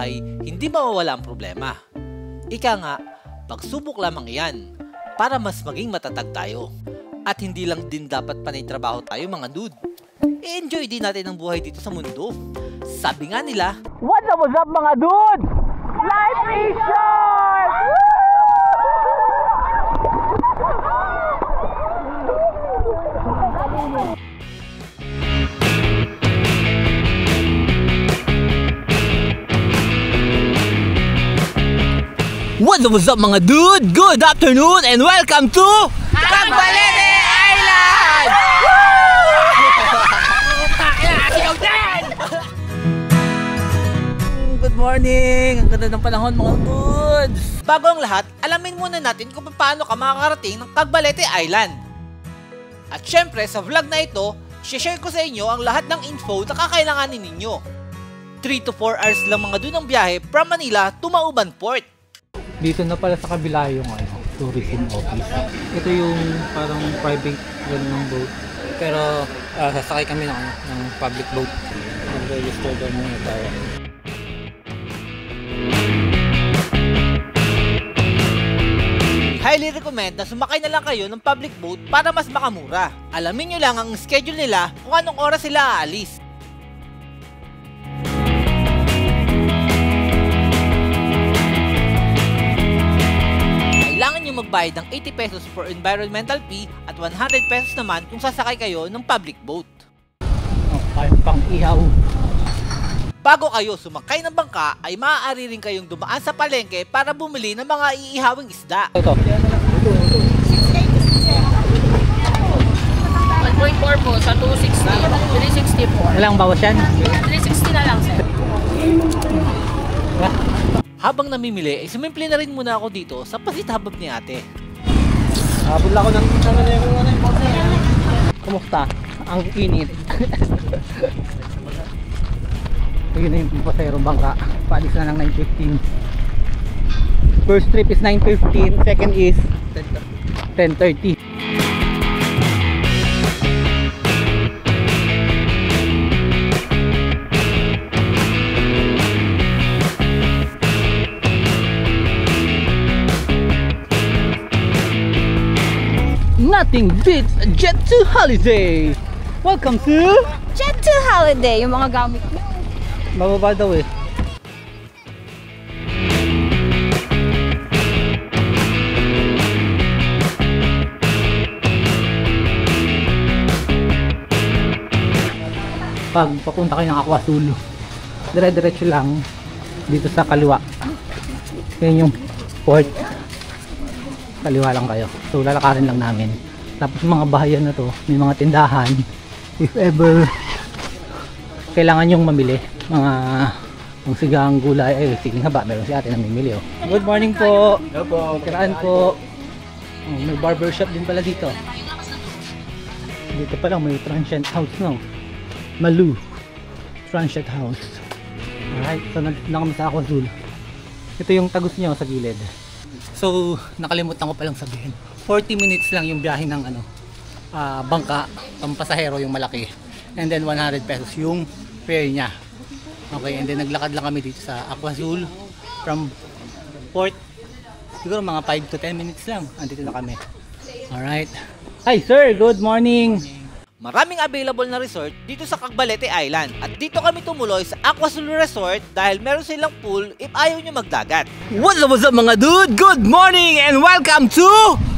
buhay, hindi mawawala ang problema. Ika nga, pagsubok lamang iyan para mas maging matatag tayo. At hindi lang din dapat panay trabaho tayo mga dude. I-enjoy din natin ang buhay dito sa mundo. Sabi nga nila, What's up mga dude? Life is short! What's up mga dude? Good afternoon and welcome to Cagbalete Island! Good morning! Ang ganda ng panahon mga dudes! Bago ang lahat, alamin muna natin kung paano ka makakarating ng Cagbalete Island. At syempre sa vlog na ito, share ko sa inyo ang lahat ng info na kakailanganin ninyo. 3 to 4 hours lang mga dude ang biyahe from Manila to Mauban Port. Dito na pala sa kabila yung tourism office. Ito yung parang private ng boat. Pero sasakay kami ng public boat. Mag-register daw muna tayo. Highly recommend na sumakay na lang kayo ng public boat para mas makamura. Alamin nyo lang ang schedule nila kung anong oras sila aalis. Kailangan nyo magbayad ng 80 pesos for environmental fee at 100 pesos naman kung sasakay kayo ng public boat. Pang ihaw. Bago kayo sumakay ng bangka ay maaari rin kayong dumaan sa palengke para bumili ng mga iihawing isda. Ito. 1.4 po sa 260. 364. Ilang bawas yan? 360 na lang, sir. Habang namimili ay sumimple na rin muna ako dito sa pasithabag ni ate. Habol ako ng Kumusta? Ang init. Yun na yung pasero bangka. Paalis na ng 9:15. First trip is 9:15. Second is 10:30. Nothing beats a Jet 2 holiday. Welcome to Jet 2 holiday, yung mga gamit mo. Mababa daw eh. Pag papunta kayo ng Aqua Azul, dire-diretso lang dito sa kaliwa. Yan yung port. Kaliwa lang kayo. So lalakarin lang namin. Tapos yung mga bahayan na to, may mga tindahan. If ever kailangan yung mamili, mga kung sigang gulay, ay sige nga ba, meron si ate na mamili oh. Good morning po. Hello po. Kiraan po. Oh, may barbershop din pala dito. Dito pa lang may transient house no. Malu Transient House. Alright, so nandito na kami sa Aqua Azul. Ito yung tagus nyo sa gilid. So, nakalimutan ko palang sabihin. 40 minutes lang yung biyahe ng bangka, pampasahero yung malaki. And then 100 pesos yung fare niya. Okay, and then naglakad lang kami dito sa Aqua Azul from port. Siguro mga 5 to 10 minutes lang. Andito na kami. Alright. Hi sir, good morning. Maraming available na resort dito sa Cagbalete Island at dito kami tumuloy sa Aqua Azul Resort dahil meron silang pool if ayaw nyo magdagat. What's up mga dude? Good morning and welcome to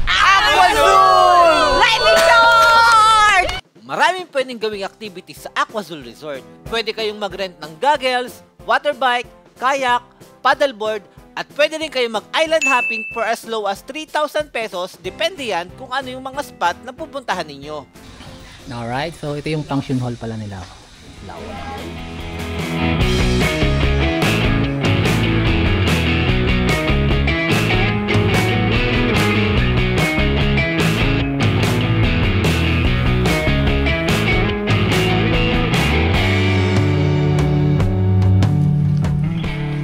Aqua Azul! Life is short! Maraming pwedeng gawing activities sa Aqua Azul Resort. Pwede kayong mag-rent ng goggles, water bike, kayak, paddleboard, at pwede rin kayong mag-island hopping for as low as 3,000 pesos depende yan kung ano yung mga spot na pupuntahan ninyo. Alright, so ito yung function hall pala nila.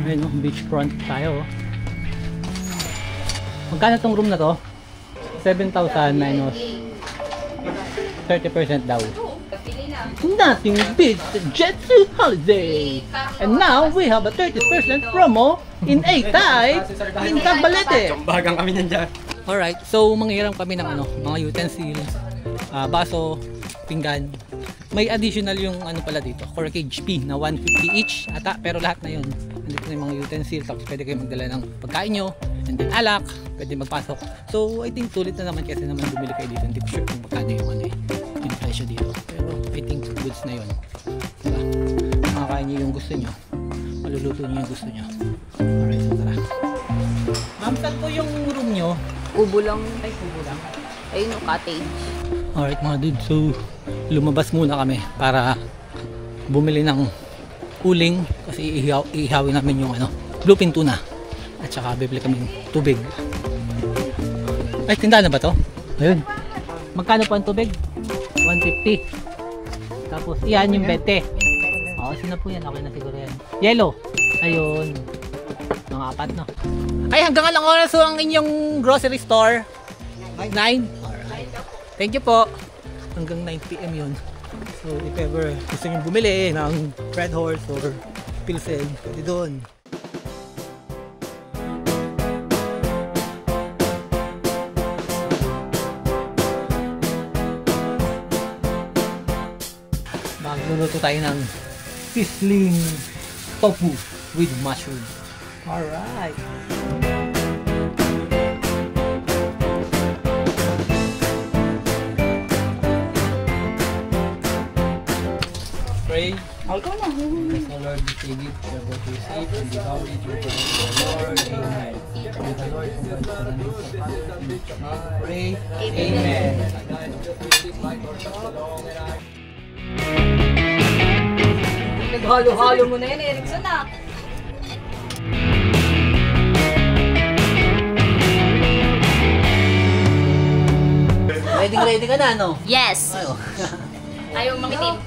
Ayun, beachfront tayo. Magkano tong room na to? 7,000 minus 30% daw. Nothing beats the Jetsu holiday. And now we have a 30% promo in A-Type in Cagbalete. Bagang kami niyan dyan. Alright, so manghiram kami ng mga utensils, baso, pinggan. May additional yung pala dito, corkage fee na 150 each ata, pero lahat na yun. Nandito na yung mga utensils, tapos pwede kayo magdala ng pagkain nyo, and then alak, pwede magpasok. So I think sulit na naman kasi naman bumili kayo dito. Hindi ko sure kung magkano yung yung presyo dito. Pero I think goods na yun. Diba? Makakain nyo yung gusto nyo. Maluluto nyo yung gusto nyo. Alright, so tara. Ma'am, saan po yung room nyo? Kubo lang. Ay, kubo lang. Ayun yung cottage. Alright mga dude, so lumabas muna kami para bumili ng uling kasi ihawin namin yung bluefin tuna at saka bibili kami ng tubig. Ay, tindahan na ba to? Ayun. Magkano po ang tubig? 150. Tapos iyan yung 20. Oo, sino po yan? Okay na siguro yan. Yellow. Ayun. Mga apat, no? Ay, hanggang alang oras ang inyong grocery store? 9? Alright. Thank you po. Hanggang 9 PM yun. So if ever gusto nyo bumili ng Red Horse or Pilsen, pwede doon. Magluluto tayo ng sizzling tofu with mushroom. Alright. Pray. I'll go now. Bless the Lord, we say it, share what we receive, and be glory to the Lord. Amen. May the Lord provide for the needs of us. Pray. Amen. Naghalo-halo mo na yan, Erickson ah. Ready ka na, no? Yes. Ayaw mangitim.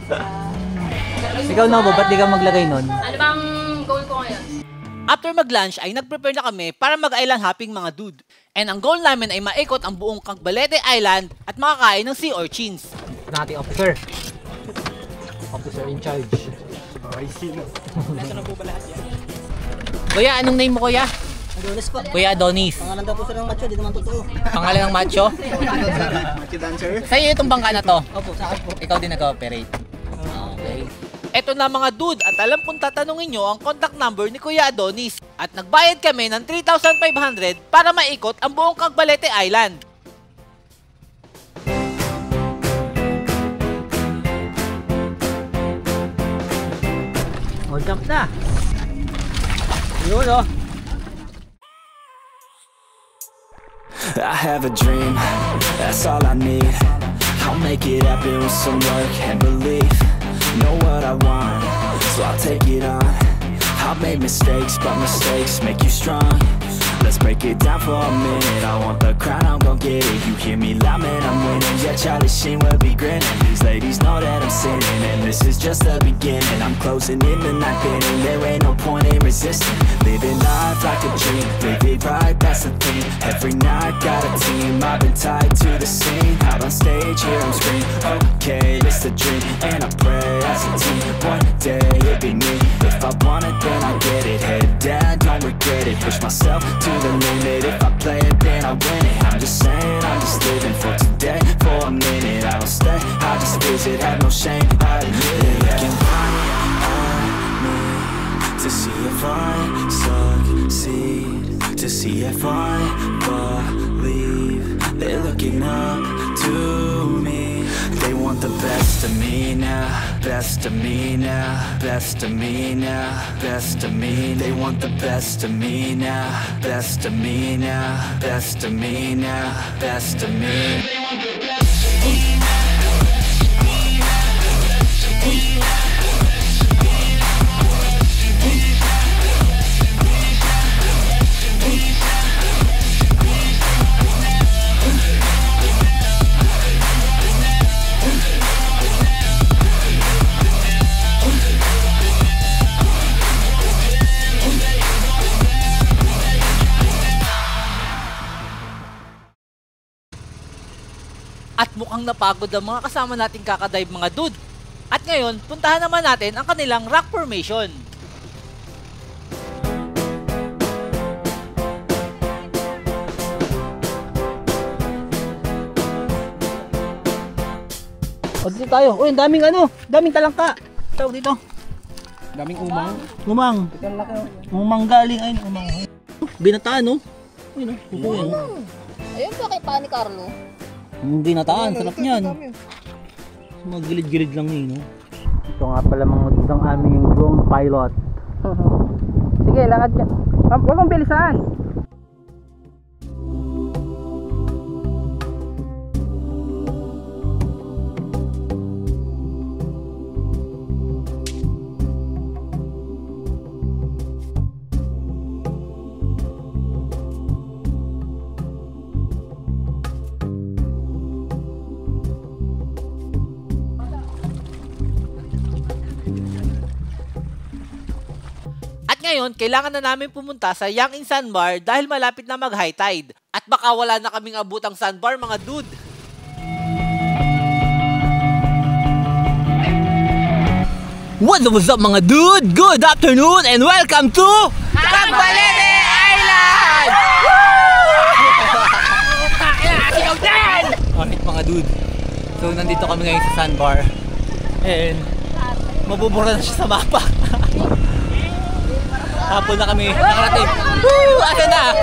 Ikaw na ba? Ba't di ka maglagay nun? Ano bang goal ko ngayon? After mag-lunch ay nag-prepare na kami para mag-island hopping mga dude. And ang goal namin ay maikot ang buong Cagbalete Island at makakain ng sea urchins. Nating officer. Officer in charge. Kuya, anong name mo, kuya? Adonis po. Kuya Adonis. Pangalan daw po siya ng macho, di naman totoo. Pangalan ng macho? Macho dancer? Sa'yo itong bangka na to? Opo, sa akin po. Ikaw din nag-ooperate? Okay. Eto na mga dude at alam kong tatanungin nyo ang contact number ni Kuya Adonis. At nagbayad kami ng 3,500 para maikot ang buong Cagbalete Island. O, jump na! Yun, oh! I have a dream, that's all I need. I'll make it happen with some work and belief. Know what I want, so I'll take it on. I've made mistakes, but mistakes make you strong. Let's break it down for a minute. I want the crown, I'm gon' get it. You hear me loud, man, I'm winning. Yeah, Charlie Sheen will be grinning. These ladies know that I'm sinning, and this is just the beginning. I'm closing in the night inning. There ain't no point in resisting. Living life like a dream, live it right, that's the thing. Every night got a team, I've been tied to the scene. Out on stage, here I'm screaming. Okay, it's a dream, and I pray as a team. One day it'll be me. If I want it, then I get it. Head down, don't regret it. Push myself to the limit. If I play it, then I win it. I'm just saying, I'm just living for today. For a minute, I don't stay, I just visit. Have no shame, I admit it. Looking right at me to see if I succeed, to see if I believe. They're looking up to me. They want the best of me now, best of me now, best of me now, best of me. They want the best of me now, best of me now, best of me now, best of me. They want the best of me now. At mukhang napagod ang mga kasama nating kakadive mga dude. At ngayon, puntahan naman natin ang kanilang rock formation. O dito tayo. Uy, ang daming daming talangka. Tawag dito. Daming umang. Umang. Umang galing, ayun, umang. Binataan, no? Ayun, kuko yan. Ayun ba kay pa ni Carlo? Yung binataan, sarap niyan. Mga gilid-gilid lang yun, no? Ito nga pala mga dud ang aming drone pilot. Sige, lakad ka. Huwag mong bilisan. Ngayon, kailangan na namin pumunta sa Yangin Sandbar dahil malapit na mag-high tide. At baka wala na kaming abutang sandbar, mga dude. What's up mga dude? Good afternoon and welcome to Cagbalete Island! Alright mga dude. So nandito kami ngayon sa sandbar. And mabubura na siya sa mapa. Hapon na kami nakarating. Woo! Asan na?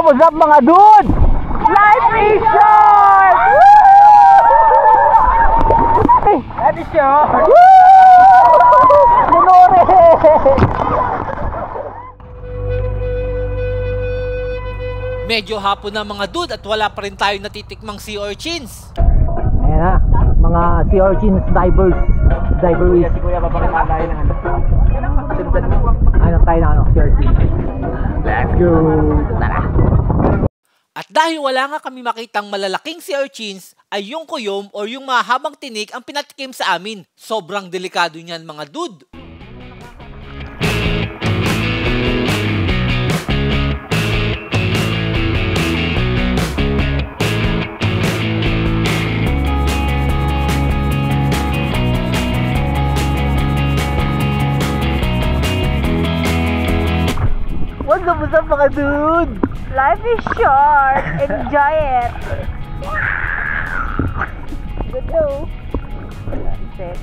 What's up mga dude? Life is short! Life is short! Dinore! Medyo hapon na mga dude at wala pa rin tayo natitikmang sea urchins. Ayan na, mga sea urchins, divers, diveris. Kuya, papakita tayo ng Ano tayo na sea urchins. Let's go! Tara! At dahil wala nga kami makitang malalaking sea urchins, ay yung kuyom o yung mahabang tinik ang pinatikim sa amin. Sobrang delikado niyan mga dude. What's up mga dude? Life is short. Enjoy it. Good though. That's it.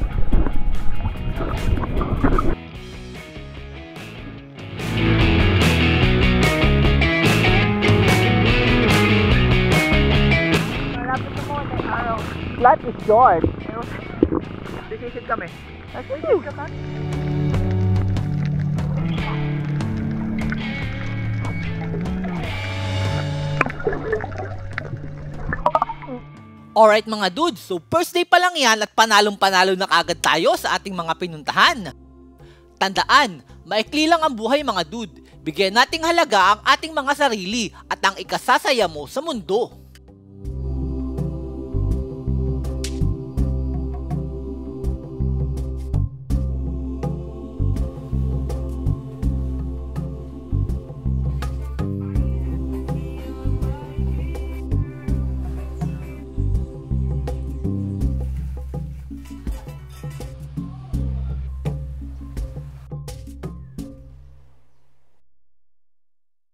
Malapit na mo ng araw. Life is short. Sisisid kami. Sisisid ka man? Alright mga dudes, so first day pa lang yan at panalong-panalo na kagad tayo sa ating mga pinuntahan. Tandaan, maikli lang ang buhay mga dude. Bigyan nating halaga ang ating mga sarili at ang ikasasaya mo sa mundo.